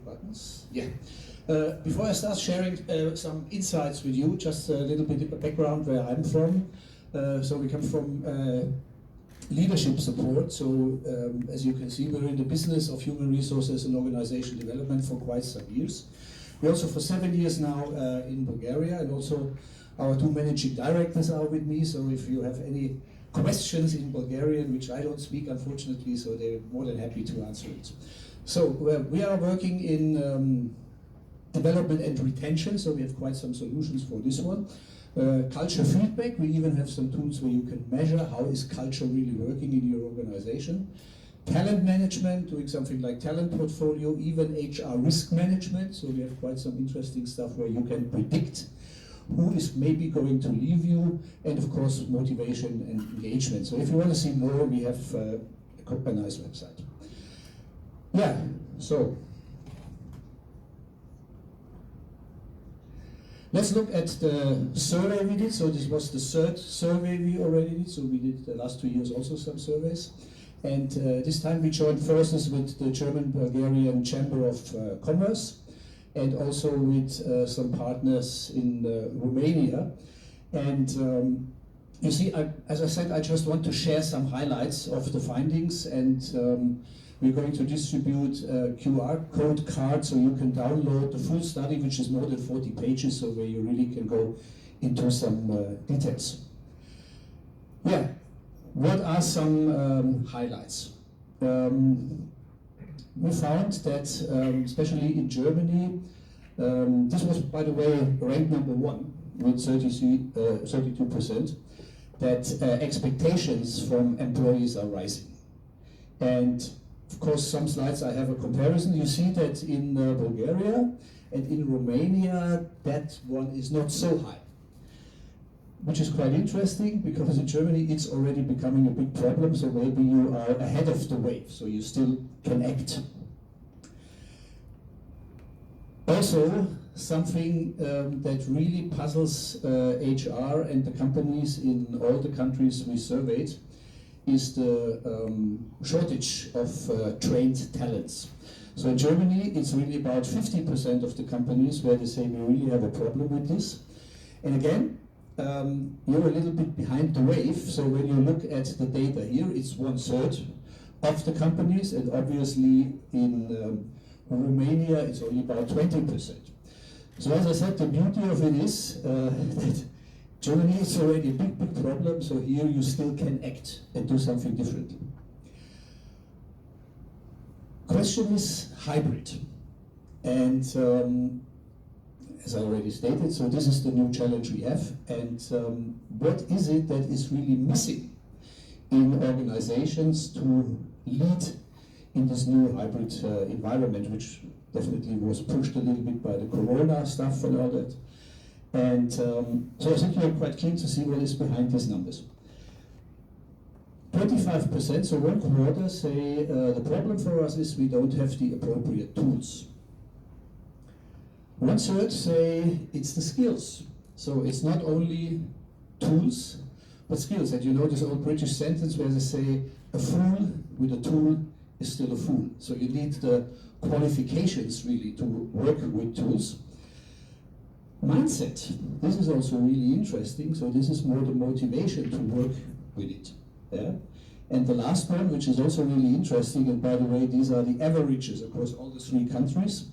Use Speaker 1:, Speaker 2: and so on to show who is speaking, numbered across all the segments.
Speaker 1: buttons. Yeah. Before I start sharing some insights with you, just a little bit of background where I'm from. So we come from leadership support. So as you can see, we're in the business of human resources and organization development for quite some years. We're also for 7 years now in Bulgaria, and also our two managing directors are with me. So if you have any questions in Bulgarian, which I don't speak unfortunately, so they're more than happy to answer it. So we are working in development and retention, so we have quite some solutions for this one. Culture feedback, we even have some tools where you can measure how is culture really working in your organization. Talent management, doing something like talent portfolio, even HR risk management, so we have quite some interesting stuff where you can predict who is maybe going to leave you, and of course motivation and engagement. So if you want to see more, we have a nice website. Yeah, so let's look at the survey we did. So this was the third survey we already did. So we did the last 2 years also some surveys. And this time we joined forces with the German-Bulgarian Chamber of Commerce and also with some partners in Romania. And you see, as I said, I just want to share some highlights of the findings, and we're going to distribute a QR code card so you can download the full study, which is more than 40 pages, so where you really can go into some details. Yeah, what are some highlights? We found that, especially in Germany, this was, by the way, ranked number 1 with 32%, that expectations from employees are rising. And of course, some slides I have a comparison. You see that in Bulgaria and in Romania, that one is not so high, which is quite interesting because in Germany it's already becoming a big problem, so maybe you are ahead of the wave, so you still can act. Also, something that really puzzles HR and the companies in all the countries we surveyed is the shortage of trained talents. So in Germany, it's really about 50% of the companies where they say we really have a problem with this. And again, you're a little bit behind the wave. So when you look at the data here, it's 1/3 of the companies, and obviously in Romania, it's only about 20%. So as I said, the beauty of it is that Germany is already a big problem, so here you still can act and do something differently. Question is hybrid. And as I already stated, so this is the new challenge we have. And what is it that is really missing in organizations to lead in this new hybrid environment, which definitely was pushed a little bit by the Corona stuff and all that. And so I think you're quite keen to see what is behind these numbers. 25%, so 1/4 say the problem for us is we don't have the appropriate tools. 1/3 say it's the skills. So it's not only tools, but skills. And you know this old British sentence where they say, a fool with a tool is still a fool. So you need the qualifications really to work with tools. Mindset, this is also really interesting. So this is more the motivation to work with it. Yeah? And the last one, which is also really interesting, and by the way, these are the averages across all the 3 countries.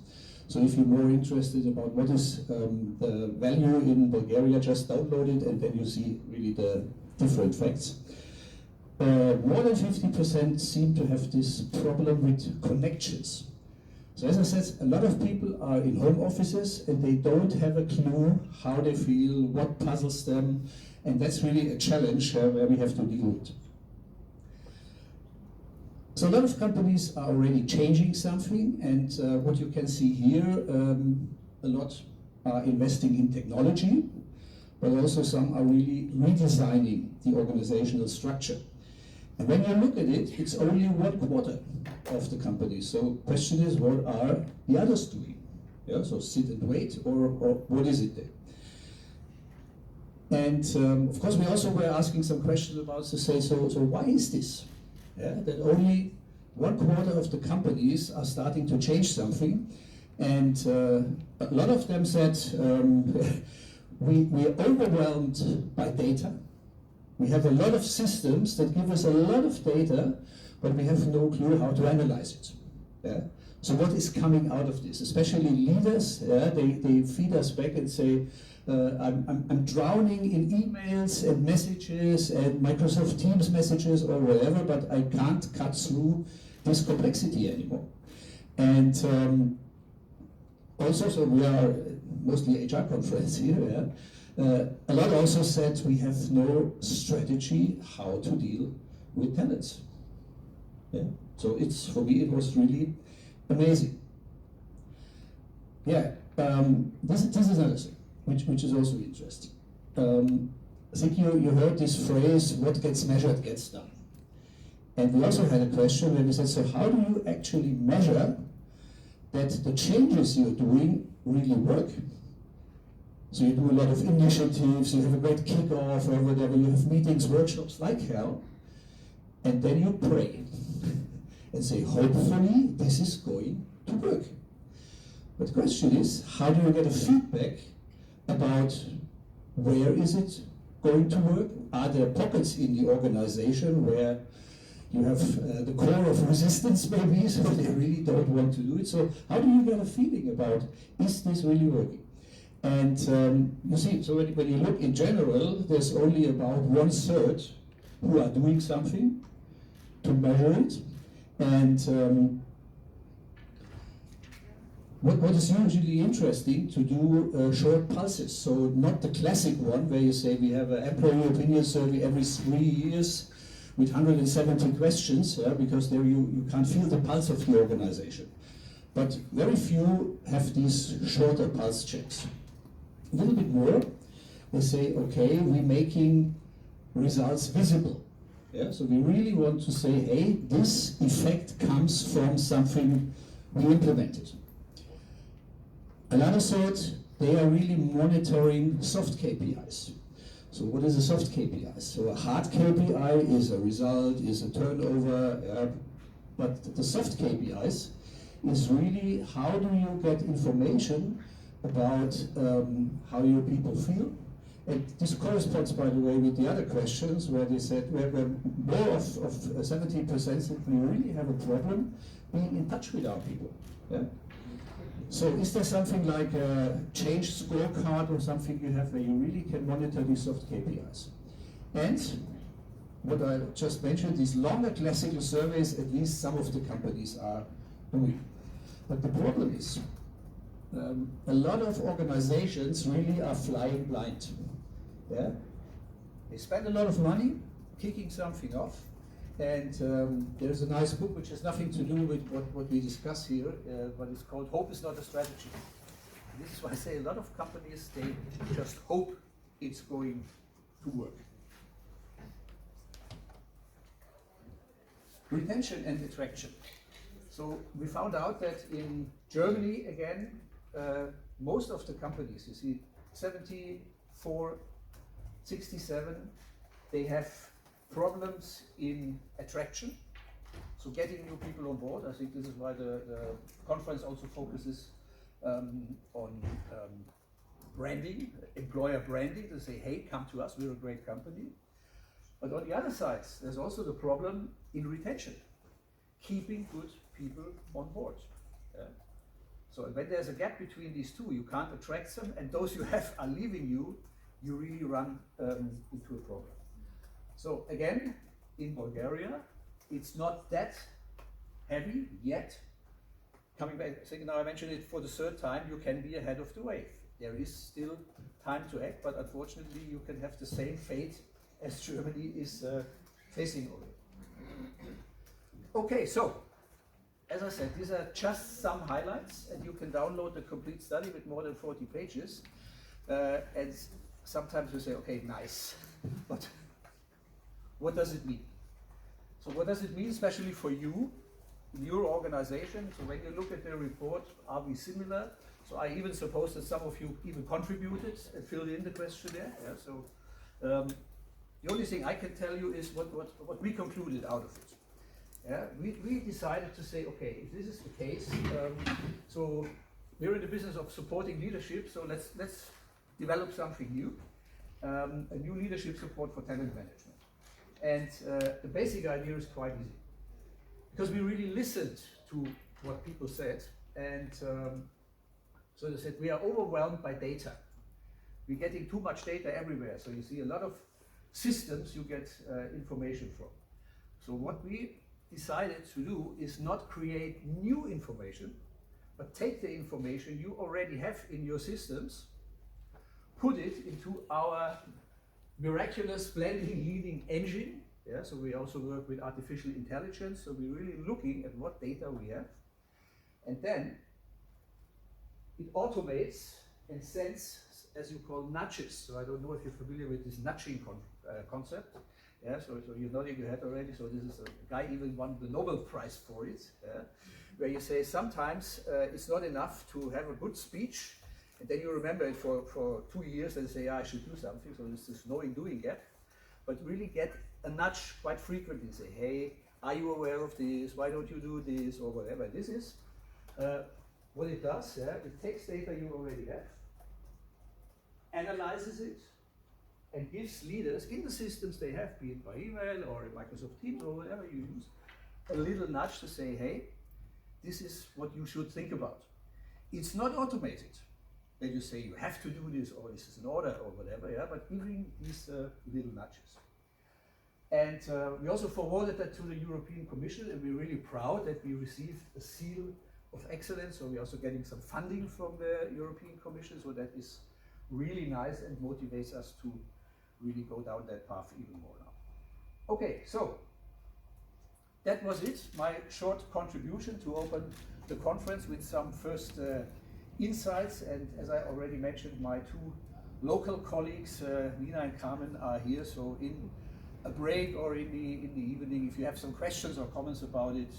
Speaker 1: So if you're more interested about what is the value in Bulgaria, just download it and then you see really the different facts. More than 50% seem to have this problem with connections. So as I said, a lot of people are in home offices and they don't have a clue how they feel, what puzzles them, and that's really a challenge where we have to deal with. So a lot of companies are already changing something, and what you can see here, a lot are investing in technology, but also some are really redesigning the organizational structure. And when you look at it, it's only 1/4 of the companies. So the question is, what are the others doing? Yeah, so sit and wait, or what is it there? And of course, we also were asking some questions about to say, so why is this? Yeah, that only 1/4 of the companies are starting to change something, And a lot of them said, we are overwhelmed by data. We have a lot of systems that give us a lot of data, but we have no clue how to analyze it. Yeah? So what is coming out of this? Especially leaders, yeah, they feed us back and say, I'm drowning in emails and messages and Microsoft Teams messages or whatever, but I can't cut through this complexity anymore. And also, so we are mostly HR conference here, yeah? A lot also said we have no strategy how to deal with talents. Yeah? So it's, for me, it was really amazing. Yeah, this is another thing, which is also interesting. I think you heard this phrase, what gets measured gets done. And we also had a question where we said, so how do you actually measure that the changes you're doing really work? So you do a lot of initiatives, you have a great kickoff or whatever, you have meetings, workshops like hell, and then you pray and say, hopefully this is going to work. But the question is, how do you get a feedback about where is it going to work? Are there pockets in the organization where you have the core of resistance maybe, so they really don't want to do it? So how do you get a feeling about, is this really working? And you see, so when you look in general, there's only about 1/3 who are doing something to measure it. And what is usually interesting to do short pulses, so not the classic one where you say we have an employee opinion survey every 3 years with 170 questions, yeah, because there you can't feel the pulse of the organization. But very few have these shorter pulse checks. A little bit more, they say, okay, we're making results visible. Yeah, so we really want to say, hey, this effect comes from something we implemented. Another thought, they are really monitoring soft KPIs. So what is a soft KPI? So a hard KPI is a result, is a turnover, but the soft KPIs is really how do you get information about how your people feel. And this corresponds, by the way, with the other questions where they said where more of 70% said we really have a problem being in touch with our people. Yeah? So is there something like a change scorecard or something you have where you really can monitor these soft KPIs? And what I just mentioned, these longer classical surveys, at least some of the companies are doing. But the problem is, a lot of organizations really are flying blind. Yeah? They spend a lot of money kicking something off, and there's a nice book which has nothing to do with what we discuss here, but it's called Hope is Not a Strategy. And this is why I say a lot of companies, they just hope it's going to work. Retention and attraction. So we found out that in Germany, again, most of the companies, you see, 74, 67, they have problems in attraction, so getting new people on board. I think this is why the conference also focuses on branding, employer branding, to say, hey, come to us, we're a great company. But on the other side, there's also the problem in retention, keeping good people on board. Yeah? So when there's a gap between these two, you can't attract them, and those you have are leaving you, you really run into a problem. So again, in Bulgaria, it's not that heavy yet. Coming back, I think now I mentioned it for the third time, you can be ahead of the wave. There is still time to act, but unfortunately you can have the same fate as Germany is facing already. Okay, so as I said, these are just some highlights, and you can download the complete study with more than 40 pages. And sometimes you say, okay, nice, but what does it mean? So what does it mean, especially for you, in your organization? So when you look at the report, are we similar? So I even suppose that some of you even contributed and filled in the questionnaire. Yeah, so the only thing I can tell you is what we concluded out of it. Yeah, we decided to say, okay, if this is the case, so
Speaker 2: we're in the business of supporting leadership, so let's develop something new, a new leadership support for talent management. And the basic idea is quite easy, because we really listened to what people said, and so they said we are overwhelmed by data. We're getting too much data everywhere, so you see a lot of systems you get information from. So what we decided to do is not create new information, but take the information you already have in your systems, put it into our miraculous blending leading engine. Yeah, so we also work with artificial intelligence, so we're really looking at what data we have, and then it automates and sends, as you call, nudges. So I don't know if you're familiar with this nudging concept. Yeah, so you're nodding your head already. So this is a guy even won the Nobel Prize for it, yeah, where you say sometimes it's not enough to have a good speech, and then you remember it for 2 years and say, I should do something. So there's this knowing doing gap, but really get a nudge quite frequently. Say, hey, are you aware of this? Why don't you do this, or whatever this is? What it does, yeah, it takes data you already have, analyzes it, and gives leaders in the systems they have, be it by email or in Microsoft Teams or whatever you use, a little nudge to say, hey, this is what you should think about. It's not automated, that you say you have to do this or this is an order or whatever, yeah, but giving these little nudges. And we also forwarded that to the European Commission, and we're really proud that we received a seal of excellence. So we're also getting some funding from the European Commission, so that is really nice and motivates us to really go down that path even more now. Okay, so that was it, my short contribution to open the conference with some first insights. And as I already mentioned, my two local colleagues, Nina and Carmen, are here. So in a break or in the evening, if you have some questions or comments about it,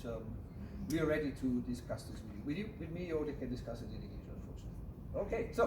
Speaker 2: we are ready to discuss this with you. With me, or they can discuss it in English, unfortunately. Okay, so.